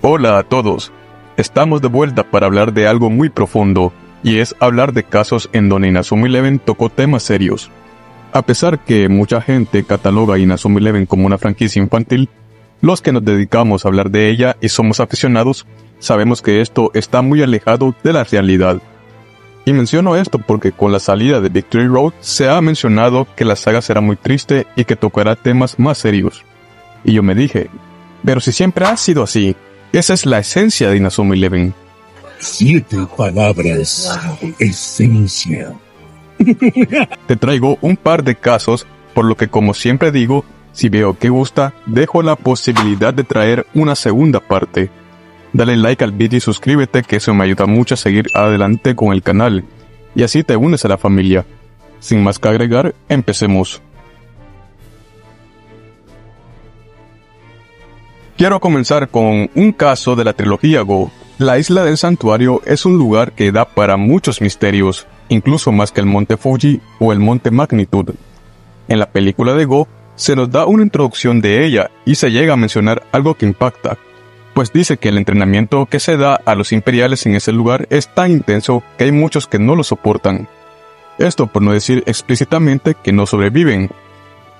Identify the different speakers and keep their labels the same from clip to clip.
Speaker 1: Hola a todos. Estamos de vuelta para hablar de algo muy profundo, y es hablar de casos en donde Inazuma Eleven tocó temas serios. A pesar que mucha gente cataloga a Inazuma Eleven como una franquicia infantil, los que nos dedicamos a hablar de ella y somos aficionados, sabemos que esto está muy alejado de la realidad. Y menciono esto porque con la salida de Victory Road se ha mencionado que la saga será muy triste y que tocará temas más serios. Y yo me dije, pero si siempre ha sido así, esa es la esencia de Inazuma Eleven.
Speaker 2: 7 palabras, esencia.
Speaker 1: Te traigo un par de casos, por lo que como siempre digo, si veo que gusta, dejo la posibilidad de traer una segunda parte. Dale like al vídeo y suscríbete, que eso me ayuda mucho a seguir adelante con el canal, y así te unes a la familia. Sin más que agregar, empecemos. Quiero comenzar con un caso de la trilogía Go. La isla del santuario es un lugar que da para muchos misterios, incluso más que el monte Fuji o el monte Magnitude. En la película de Go se nos da una introducción de ella y se llega a mencionar algo que impacta, pues dice que el entrenamiento que se da a los imperiales en ese lugar es tan intenso que hay muchos que no lo soportan. Esto por no decir explícitamente que no sobreviven.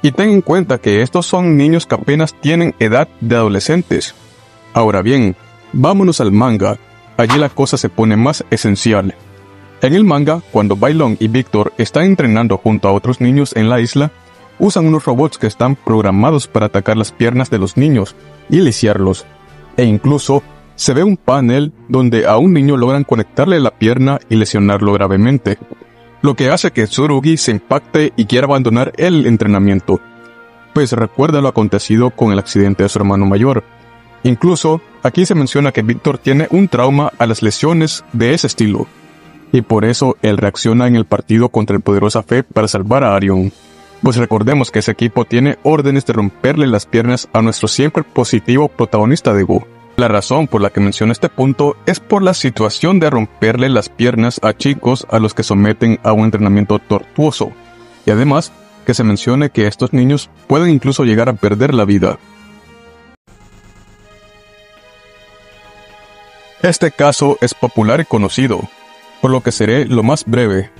Speaker 1: Y ten en cuenta que estos son niños que apenas tienen edad de adolescentes. Ahora bien, vámonos al manga. Allí la cosa se pone más esencial. En el manga, cuando Bailón y Victor están entrenando junto a otros niños en la isla, usan unos robots que están programados para atacar las piernas de los niños y lisiarlos. E incluso se ve un panel donde a un niño logran conectarle la pierna y lesionarlo gravemente, lo que hace que Tsurugi se impacte y quiera abandonar el entrenamiento, pues recuerda lo acontecido con el accidente de su hermano mayor. Incluso, aquí se menciona que Victor tiene un trauma a las lesiones de ese estilo, y por eso él reacciona en el partido contra el poderosa Fe para salvar a Arion. Pues recordemos que ese equipo tiene órdenes de romperle las piernas a nuestro siempre positivo protagonista de Go. La razón por la que menciono este punto es por la situación de romperle las piernas a chicos a los que someten a un entrenamiento tortuoso, y además que se mencione que estos niños pueden incluso llegar a perder la vida. Este caso es popular y conocido, por lo que seré lo más breve.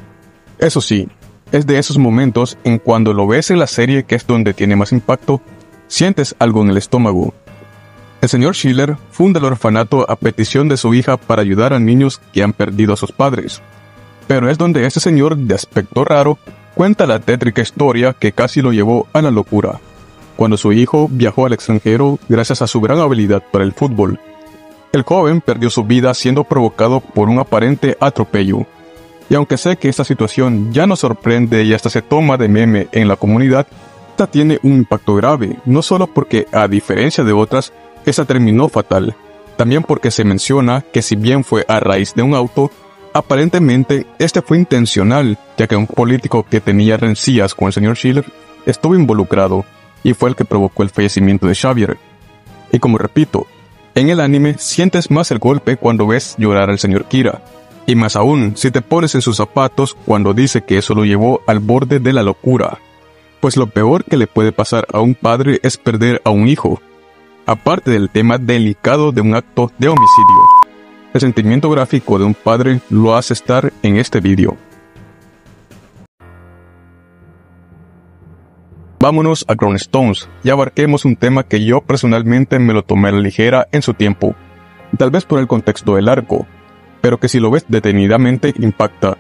Speaker 1: Eso sí, es de esos momentos en cuando lo ves en la serie que es donde tiene más impacto, sientes algo en el estómago. El señor Schiller funda el orfanato a petición de su hija para ayudar a niños que han perdido a sus padres. Pero es donde este señor de aspecto raro cuenta la tétrica historia que casi lo llevó a la locura, cuando su hijo viajó al extranjero gracias a su gran habilidad para el fútbol. El joven perdió su vida siendo provocado por un aparente atropello. Y aunque sé que esta situación ya no sorprende y hasta se toma de meme en la comunidad, esta tiene un impacto grave, no solo porque, a diferencia de otras, esa terminó fatal, también porque se menciona que si bien fue a raíz de un auto, aparentemente este fue intencional, ya que un político que tenía rencillas con el señor Schiller estuvo involucrado, y fue el que provocó el fallecimiento de Xavier. Y como repito, en el anime sientes más el golpe cuando ves llorar al señor Kira, y más aún si te pones en sus zapatos cuando dice que eso lo llevó al borde de la locura, pues lo peor que le puede pasar a un padre es perder a un hijo, aparte del tema delicado de un acto de homicidio. El sentimiento gráfico de un padre lo hace estar en este vídeo. Vámonos a Crown Stones y abarquemos un tema que yo personalmente me lo tomé a la ligera en su tiempo, tal vez por el contexto del arco, pero que si lo ves detenidamente impacta.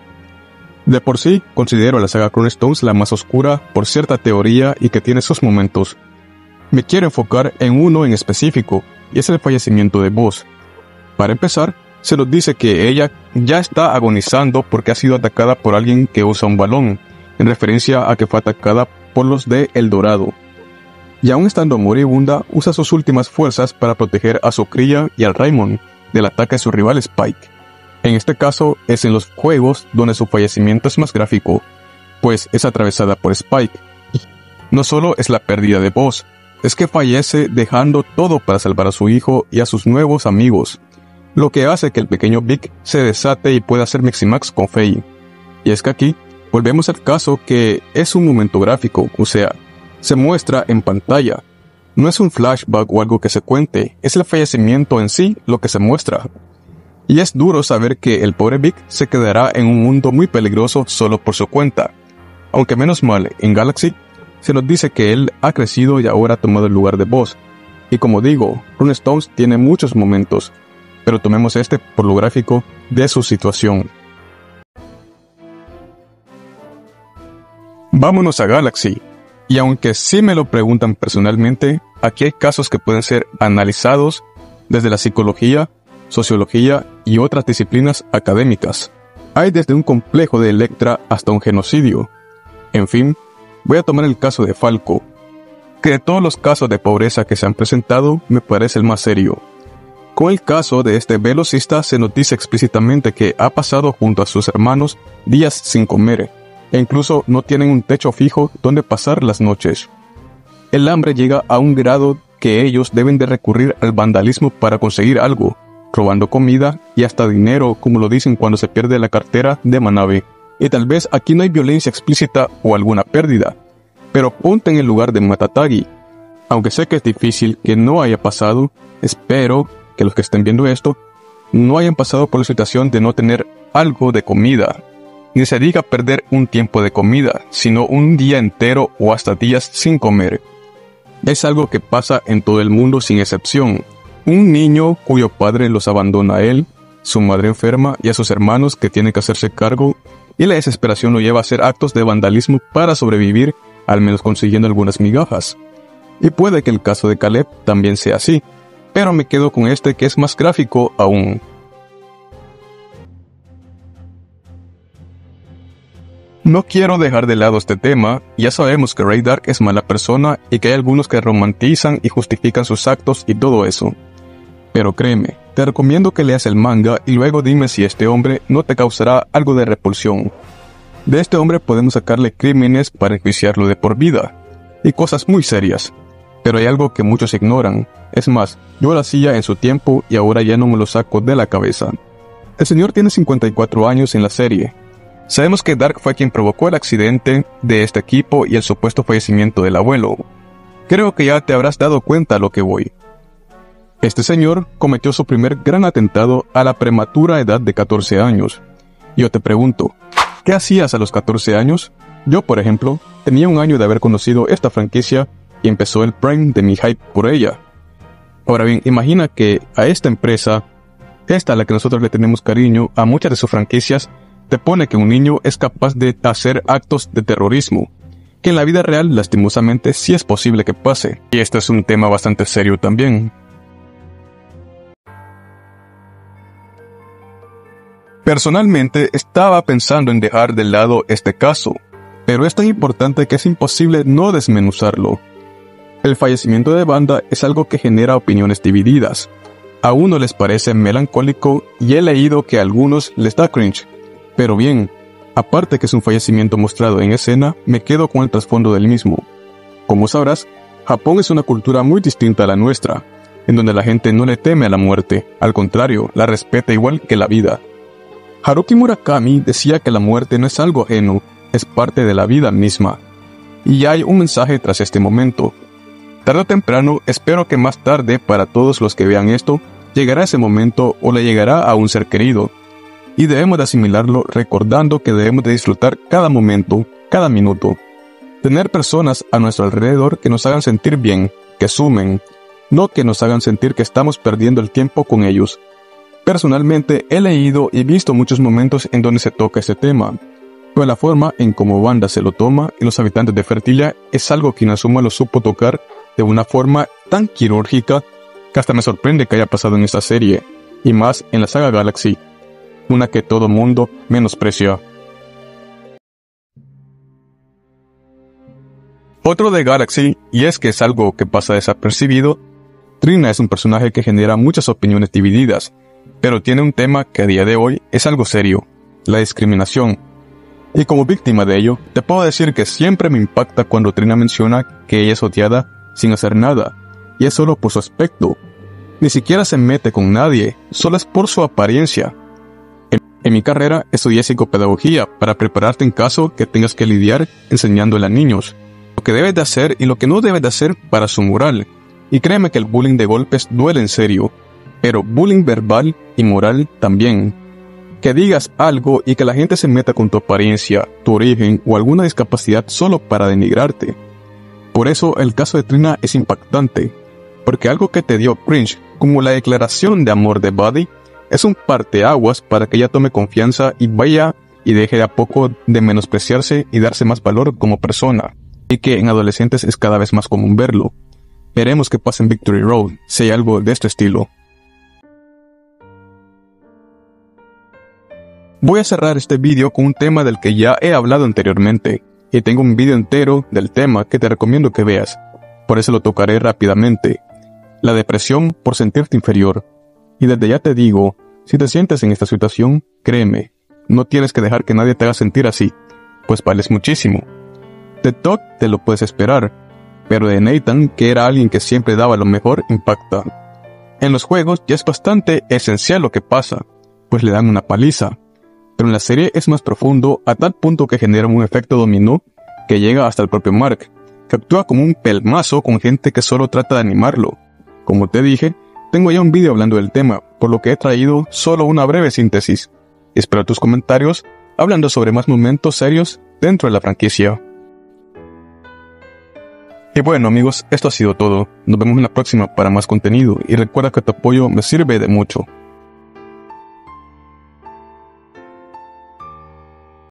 Speaker 1: De por sí, considero a la saga Crown Stones la más oscura por cierta teoría y que tiene sus momentos. Me quiero enfocar en uno en específico, y es el fallecimiento de Boss. Para empezar, se nos dice que ella ya está agonizando porque ha sido atacada por alguien que usa un balón, en referencia a que fue atacada por los de El Dorado. Y aún estando moribunda, usa sus últimas fuerzas para proteger a su cría y al Raymond del ataque de su rival Spike. En este caso, es en los juegos donde su fallecimiento es más gráfico, pues es atravesada por Spike. No solo es la pérdida de Boss, es que fallece dejando todo para salvar a su hijo y a sus nuevos amigos, lo que hace que el pequeño Vic se desate y pueda hacer Miximax con Faye. Y es que aquí volvemos al caso que es un momento gráfico, o sea, se muestra en pantalla, No es un flashback o algo que se cuente, es el fallecimiento en sí lo que se muestra. Y es duro saber que el pobre Vic se quedará en un mundo muy peligroso solo por su cuenta. Aunque menos mal, en Galaxy se nos dice que él ha crecido y ahora ha tomado el lugar de Boss. Y como digo, Runestones tiene muchos momentos, pero tomemos este por lo gráfico de su situación. Vámonos a Galaxy. Y aunque sí me lo preguntan personalmente, aquí hay casos que pueden ser analizados desde la psicología, sociología y otras disciplinas académicas. Hay desde un complejo de Electra hasta un genocidio. En fin, voy a tomar el caso de Falco, que de todos los casos de pobreza que se han presentado me parece el más serio. Con el caso de este velocista se nos dice explícitamente que ha pasado junto a sus hermanos días sin comer, e incluso no tienen un techo fijo donde pasar las noches. El hambre llega a un grado que ellos deben de recurrir al vandalismo para conseguir algo, robando comida y hasta dinero, como lo dicen cuando se pierde la cartera de Manabe. Y tal vez aquí no hay violencia explícita o alguna pérdida, pero ponte en el lugar de Matatagi. Aunque sé que es difícil que no haya pasado, espero que los que estén viendo esto no hayan pasado por la situación de no tener algo de comida. Ni se diga perder un tiempo de comida, sino un día entero o hasta días sin comer. Es algo que pasa en todo el mundo sin excepción. Un niño cuyo padre los abandona a él, su madre enferma y a sus hermanos que tienen que hacerse cargo, y la desesperación lo lleva a hacer actos de vandalismo para sobrevivir, al menos consiguiendo algunas migajas. Y puede que el caso de Caleb también sea así, pero me quedo con este que es más gráfico aún. No quiero dejar de lado este tema, ya sabemos que Ray Dark es mala persona y que hay algunos que romantizan y justifican sus actos y todo eso. Pero créeme, te recomiendo que leas el manga y luego dime si este hombre no te causará algo de repulsión. De este hombre podemos sacarle crímenes para enjuiciarlo de por vida, y cosas muy serias. Pero hay algo que muchos ignoran, es más, yo lo hacía en su tiempo y ahora ya no me lo saco de la cabeza. El señor tiene 54 años en la serie. Sabemos que Dark fue quien provocó el accidente de este equipo y el supuesto fallecimiento del abuelo. Creo que ya te habrás dado cuenta a lo que voy. Este señor cometió su primer gran atentado a la prematura edad de 14 años. Yo te pregunto, ¿qué hacías a los 14 años? Yo, por ejemplo, tenía un año de haber conocido esta franquicia y empezó el prime de mi hype por ella. Ahora bien, imagina que a esta empresa, esta a la que nosotros le tenemos cariño, a muchas de sus franquicias, te pone que un niño es capaz de hacer actos de terrorismo, que en la vida real lastimosamente sí es posible que pase. Y este es un tema bastante serio también. Personalmente estaba pensando en dejar de lado este caso, pero es tan importante que es imposible no desmenuzarlo. El fallecimiento de Banda es algo que genera opiniones divididas. A uno les parece melancólico y he leído que a algunos les da cringe. Pero bien, aparte que es un fallecimiento mostrado en escena, me quedo con el trasfondo del mismo. Como sabrás, Japón es una cultura muy distinta a la nuestra, en donde la gente no le teme a la muerte, al contrario, la respeta igual que la vida. Haruki Murakami decía que la muerte no es algo ajeno, es parte de la vida misma. Y hay un mensaje tras este momento. Tarde o temprano, espero que más tarde, para todos los que vean esto, llegará ese momento o le llegará a un ser querido. Y debemos de asimilarlo recordando que debemos de disfrutar cada momento, cada minuto. Tener personas a nuestro alrededor que nos hagan sentir bien, que sumen, no que nos hagan sentir que estamos perdiendo el tiempo con ellos. Personalmente he leído y visto muchos momentos en donde se toca ese tema, pero la forma en cómo Banda se lo toma y los habitantes de Fertilia es algo que Inazuma lo supo tocar de una forma tan quirúrgica que hasta me sorprende que haya pasado en esta serie, y más en la saga Galaxy, una que todo mundo menosprecia. Otro de Galaxy, y es que es algo que pasa desapercibido, Trina es un personaje que genera muchas opiniones divididas, pero tiene un tema que a día de hoy es algo serio, la discriminación. Y como víctima de ello, te puedo decir que siempre me impacta cuando Trina menciona que ella es odiada sin hacer nada, y es solo por su aspecto. Ni siquiera se mete con nadie, solo es por su apariencia. En mi carrera estudié psicopedagogía para prepararte en caso que tengas que lidiar enseñándole a niños lo que debes de hacer y lo que no debes de hacer para su moral, Y créeme que el bullying de golpes duele en serio, pero bullying verbal y moral también. Que digas algo y que la gente se meta con tu apariencia, tu origen o alguna discapacidad solo para denigrarte. Por eso el caso de Trina es impactante, porque algo que te dio cringe, como la declaración de amor de Buddy, es un parteaguas para que ella tome confianza y vaya y deje de a poco de menospreciarse y darse más valor como persona, y que en adolescentes es cada vez más común verlo. Veremos qué pasa en Victory Road, si hay algo de este estilo. Voy a cerrar este vídeo con un tema del que ya he hablado anteriormente, y tengo un vídeo entero del tema que te recomiendo que veas, por eso lo tocaré rápidamente. La depresión por sentirte inferior. Y desde ya te digo, si te sientes en esta situación, créeme, no tienes que dejar que nadie te haga sentir así, pues vales muchísimo. De Todd te lo puedes esperar, pero de Nathan, que era alguien que siempre daba lo mejor, impacta. En los juegos ya es bastante esencial lo que pasa, pues le dan una paliza, pero en la serie es más profundo a tal punto que genera un efecto dominó que llega hasta el propio Mark, que actúa como un pelmazo con gente que solo trata de animarlo. Como te dije, tengo ya un vídeo hablando del tema, por lo que he traído solo una breve síntesis. Espero tus comentarios hablando sobre más momentos serios dentro de la franquicia. Y bueno amigos, esto ha sido todo. Nos vemos en la próxima para más contenido y recuerda que tu apoyo me sirve de mucho.